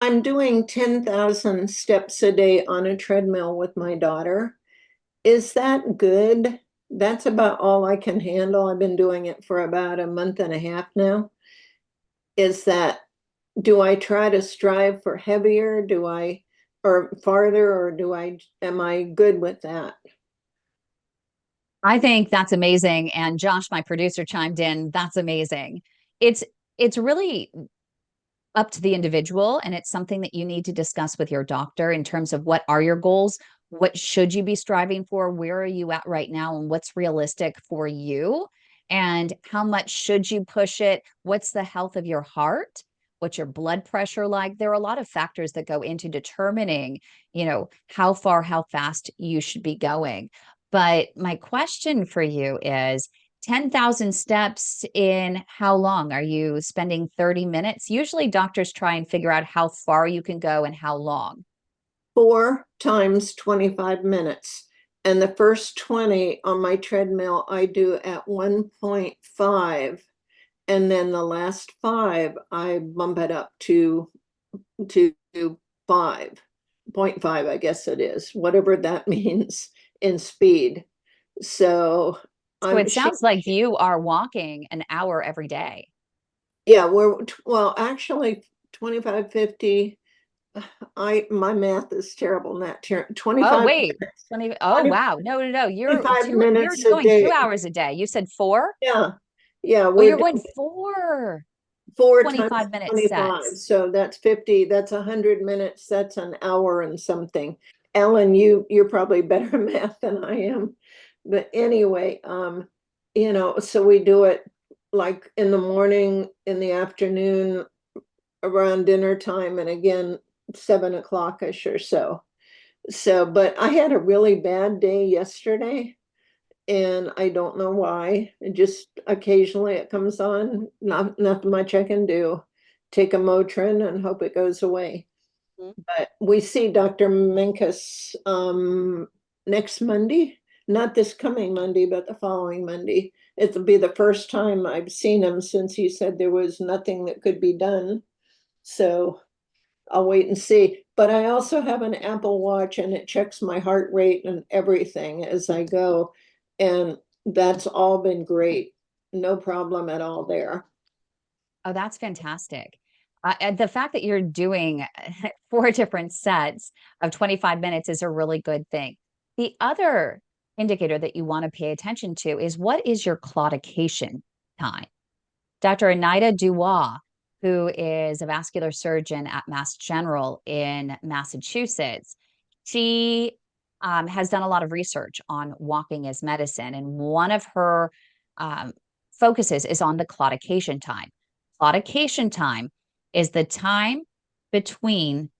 I'm doing 10,000 steps a day on a treadmill with my daughter. Is that good? That's about all I can handle. I've been doing it for about a month and a half now. Is that, do I try to strive for heavier? Or farther, or am I good with that? I think that's amazing. And Josh, my producer, chimed in. That's amazing. It's it's really up to the individual, and it's something that you need to discuss with your doctor in terms of what are your goals, what should you be striving for, where are you at right now, and what's realistic for you, and how much should you push it, what's the health of your heart, what's your blood pressure like. There are a lot of factors that go into determining, how far, how fast you should be going. But my question for you is, 10,000 steps in how long? Are you spending 30 minutes? Usually doctors try and figure out how far you can go and how long. 4 times 25 minutes. And the first 20 on my treadmill, I do at 1.5. And then the last 5, I bump it up to 5.5, I guess it is, whatever that means in speed. So So I'm it she sounds like you are walking an hour every day. yeah, well, actually 25, 50. My math is terrible, Nat. Oh, 25 wait. 20. Oh, 20 wow. No, no, no.25 You're minutes a going day. 2 hours a day. You said four? Yeah. Yeah, Oh, we're you're going doing four four times 25-minute 25. sets. So that's 50. That's 100 minutes. That's an hour and something. Ellen, you're probably better at math than I am. But anyway, so we do it like in the morning, in the afternoon, around dinner time, and again 7 o'clock-ish or so. So, but I had a really bad day yesterday, and I don't know why. It just occasionally it comes on. Not much I can do. Take a Motrin and hope it goes away. Mhm. But we see Dr. Minkus next Monday, not this coming Monday, but the following Monday. It'll be the first time I've seen him since he said there was nothing that could be done. So I'll wait and see. But I also have an Apple Watch, and it checks my heart rate and everything as I go. And that's all been great. No problem at all there. Oh, that's fantastic. And the fact that you're doing 4 different sets of 25 minutes is a really good thing. The other indicator that you want to pay attention to is, what is your claudication time? Dr. Anita Dubois, who is a vascular surgeon at Mass General in Massachusetts, she has done a lot of research on walking as medicine. And one of her um, focuses is on the claudication time. Claudication time is the time between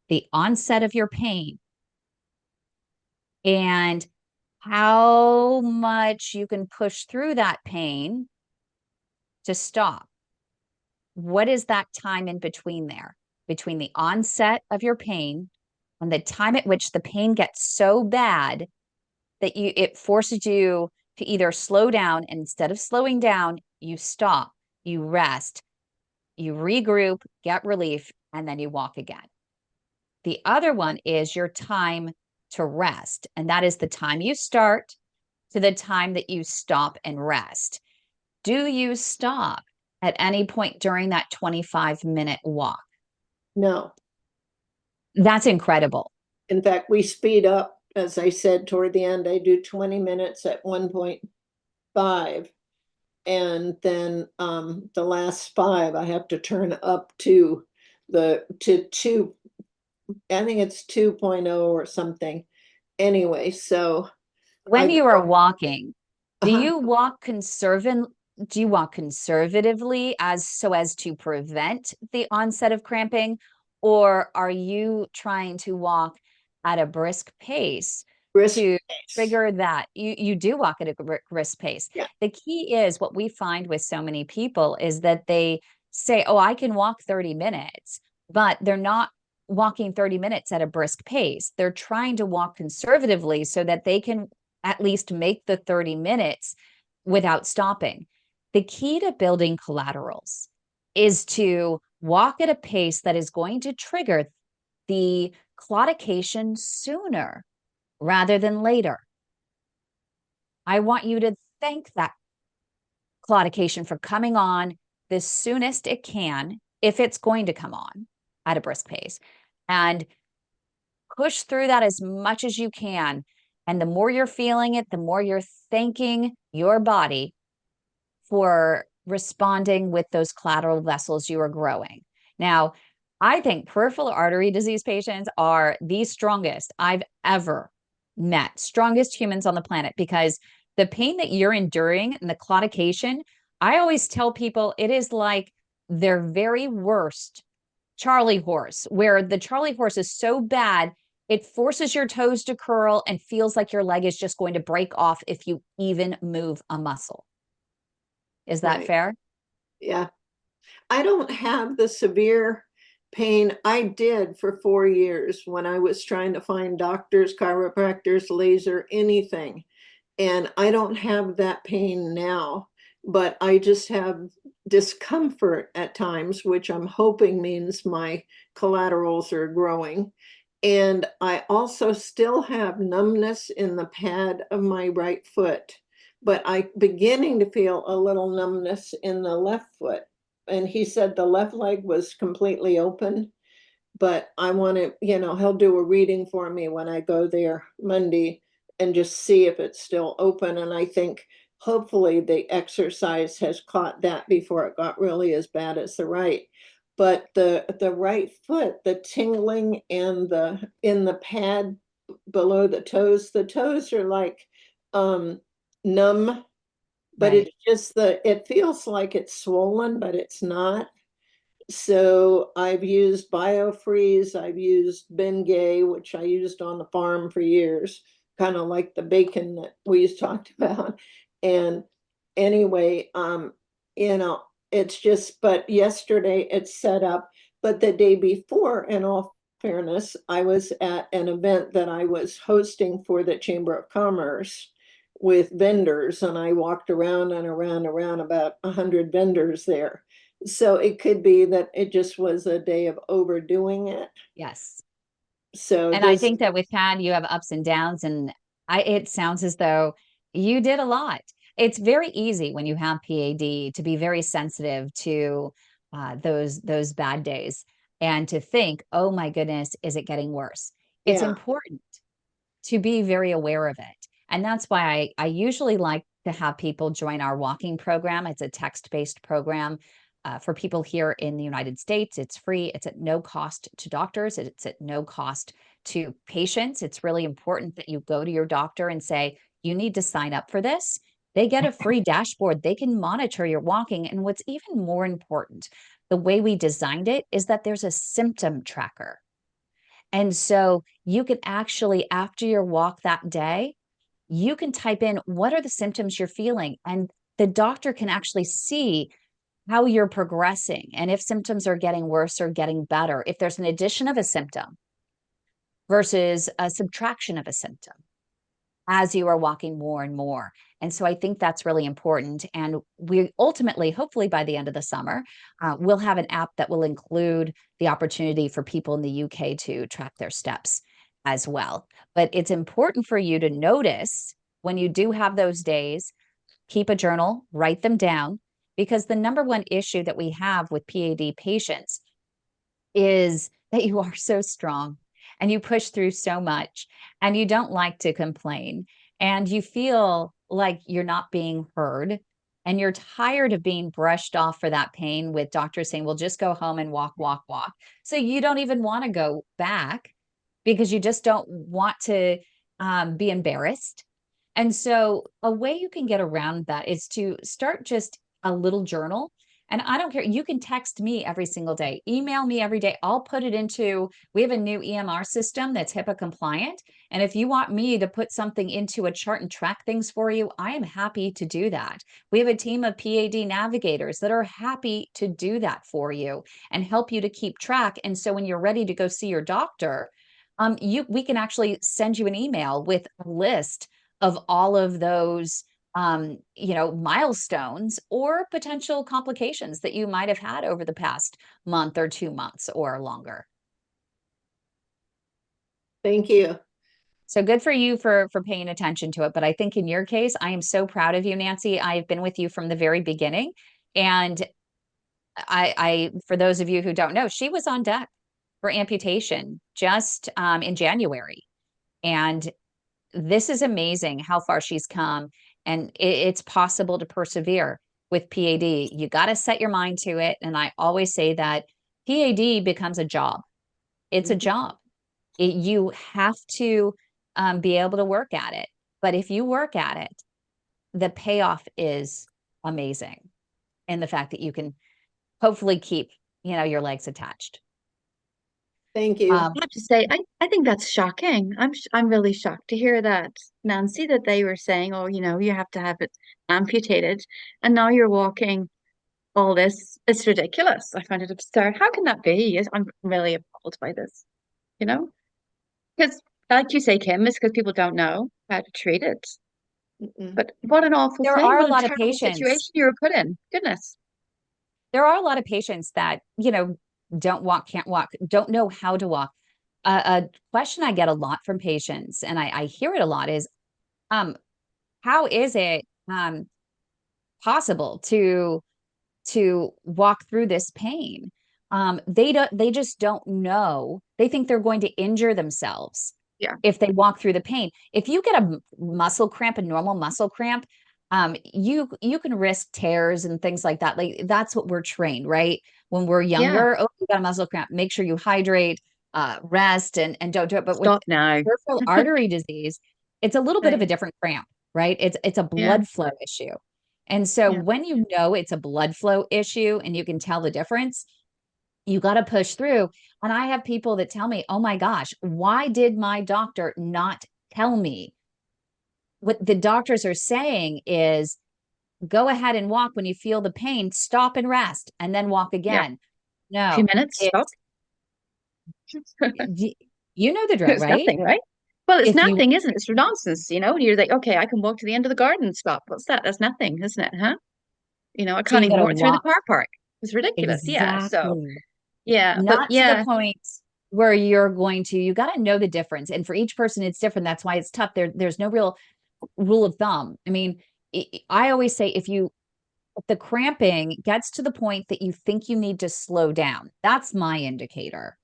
the onset of your pain and how much you can push through that pain to stop. What is that time in between there? Between the onset of your pain and the time at which the pain gets so bad that it forces you to either slow down, and instead of slowing down, you stop, you rest, you regroup, get relief, and then you walk again. The other one is your time to rest, and that is the time you start to the time that you stop and rest. Do you stop at any point during that 25-minute walk? No. That's incredible. In fact, we speed up, as I said, toward the end. I do 20 minutes at 1.5. And then the last 5, I have to turn up to 2. I think it's 2.0 or something. Anyway, so I When you are go, walking, do uh-huh. you walk conservative? Do you walk conservatively as to prevent the onset of cramping, or are you trying to walk at a brisk pace Brisk to pace. trigger that? You do walk at a brisk pace. Yeah. The key is, what we find with so many people is that they say, "Oh, I can walk 30 minutes," but they're not walking 30 minutes at a brisk pace. They're trying to walk conservatively so that they can at least make the 30 minutes without stopping. The key to building collaterals is to walk at a pace that is going to trigger the claudication sooner rather than later. I want you to thank that claudication for coming on the soonest it can, if it's going to come on at a brisk pace, and push through that as much as you can. And the more you're feeling it, the more you're thanking your body for responding with those collateral vessels you are growing. Now, I think peripheral artery disease patients are the strongest I've ever met, strongest humans on the planet, because the pain that you're enduring and the claudication, I always tell people it is like their very worst Charlie horse, where the Charlie horse is so bad, it forces your toes to curl and feels like your leg is just going to break off if you even move a muscle. Is that Right. fair? Yeah. I don't have the severe pain I did for 4 years when I was trying to find doctors, chiropractors, laser, anything. And I don't have that pain now, but I just have discomfort at times, which I'm hoping means my collaterals are growing. And I also still have numbness in the pad of my right foot, but I'm beginning to feel a little numbness in the left foot. And he said the left leg was completely open, but I want to, he'll do a reading for me when I go there Monday and just see if it's still open. And I think hopefully the exercise has caught that before it got really as bad as the right. But the right foot, the tingling and the in the pad below the toes are like numb, but Right. it's just it feels like it's swollen, but it's not. So I've used BioFreeze, I've used Bengay, which I used on the farm for years, kind of like the bacon that we talked about. And anyway, you know, it's just, but yesterday it's set up, but the day before, in all fairness, I was at an event that I was hosting for the Chamber of Commerce with vendors, and I walked around and around about 100 vendors there. So it could be that it just was a day of overdoing it. Yes. So And I this, think that with PAD, you have ups and downs, and it sounds as though you did a lot. It's very easy when you have PAD to be very sensitive to those bad days and to think, oh my goodness, is it getting worse? It's yeah, important to be very aware of it. And that's why I usually like to have people join our walking program. It's a text-based program for people here in the United States. It's free. It's at no cost to doctors. It's at no cost to patients. It's really important that you go to your doctor and say, you need to sign up for this. They get a free dashboard. They can monitor your walking. And what's even more important, the way we designed it is that there's a symptom tracker. And so you can actually, after your walk that day, you can type in what are the symptoms you're feeling, and the doctor can actually see how you're progressing and if symptoms are getting worse or getting better, if there's an addition of a symptom versus a subtraction of a symptom as you are walking more and more. And so I think that's really important. And we ultimately, hopefully by the end of the summer, we'll have an app that will include the opportunity for people in the UK to track their steps as well. But it's important for you to notice when you do have those days, keep a journal, write them down, because the number one issue that we have with PAD patients is that you are so strong and you push through so much and you don't like to complain and you feel like you're not being heard and you're tired of being brushed off for that pain with doctors saying, well, just go home and walk, walk, walk. So you don't even want to go back because you just don't want to be embarrassed. And so a way you can get around that is to start just a little journal. And I don't care. You can text me every single day, email me every day. I'll put it into, we have a new EMR system that's HIPAA compliant. And if you want me to put something into a chart and track things for you, I am happy to do that. We have a team of PAD navigators that are happy to do that for you and help you to keep track. And so when you're ready to go see your doctor, we can actually send you an email with a list of all of those milestones or potential complications that you might have had over the past month or 2 months or longer. Thank you. So good for you for paying attention to it. But I think in your case, I am so proud of you, Nancy. I've been with you from the very beginning. And I for those of you who don't know, she was on deck for amputation just in January. And this is amazing how far she's come. And it's possible to persevere with PAD. You got to set your mind to it. And I always say that PAD becomes a job. It's a job. You have to be able to work at it. But if you work at it, the payoff is amazing. And the fact that you can hopefully keep, your legs attached. Thank you. I have to say, I think that's shocking. I'm really shocked to hear that, Nancy, that they were saying, oh, you have to have it amputated, and now you're walking all this. It's ridiculous. I find it absurd. How can that be? I'm really appalled by this, you know? Because, like you say, Kim, it's because people don't know how to treat it. But what an awful There thing. are a What a lot of terrible patients. situation you were put in. Goodness. There are a lot of patients that, don't walk, can't walk, don't know how to walk. A question I get a lot from patients, and I hear it a lot, is how is it possible to walk through this pain? They just don't know. They think they're going to injure themselves if they walk through the pain. If you get a muscle cramp, a normal muscle cramp, you can risk tears and things like that. Like, that's what we're trained, right? When we're younger, oh, you got a muscle cramp, make sure you hydrate, rest, and don't do it. But Stop with now. peripheral artery disease, it's a little bit of a different cramp, right? It's a blood flow issue. And so when you know it's a blood flow issue and you can tell the difference, you got to push through. And I have people that tell me, oh my gosh, why did my doctor not tell me? What the doctors are saying is, go ahead and walk when you feel the pain, stop and rest, and then walk again. No, a few minutes, stop. You know the drill, It's right? nothing, right? Well, it's If you- nothing, isn't it? It's nonsense, You're like, okay, I can walk to the end of the garden and stop. What's that? That's nothing, isn't it? Huh? I So can't you even gotta walk through the walk. car park. It's ridiculous. Yeah. So, Exactly. yeah, but Not to the point where you're going to, you got to know the difference. And for each person, it's different. That's why it's tough. There's no real rule of thumb. I mean, I always say, if the cramping gets to the point that you think you need to slow down, that's my indicator.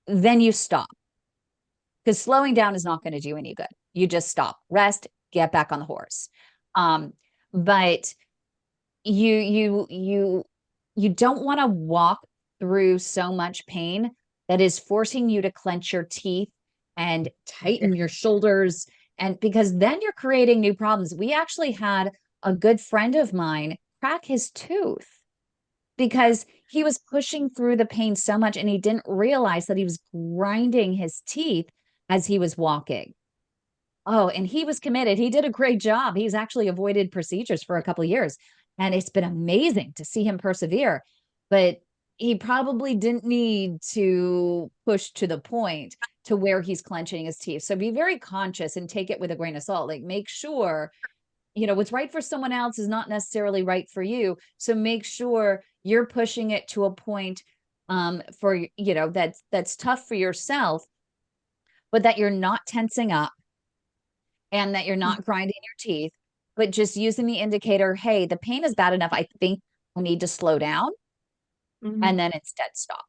Then you stop, because slowing down is not going to do any good. You just stop, rest, get back on the horse. But you don't want to walk through so much pain that is forcing you to clench your teeth and tighten your shoulders, and because then you're creating new problems. We actually had a good friend of mine crack his tooth because he was pushing through the pain so much, and he didn't realize that he was grinding his teeth as he was walking. Oh, and he was committed. He did a great job. He's actually avoided procedures for a couple of years, and it's been amazing to see him persevere. But he probably didn't need to push to the point to where he's clenching his teeth. So be very conscious and take it with a grain of salt. Like, make sure, what's right for someone else is not necessarily right for you. So make sure you're pushing it to a point for, that's tough for yourself, but that you're not tensing up and that you're not grinding your teeth, but just using the indicator, hey, the pain is bad enough, I think I need to slow down, and then instead stop.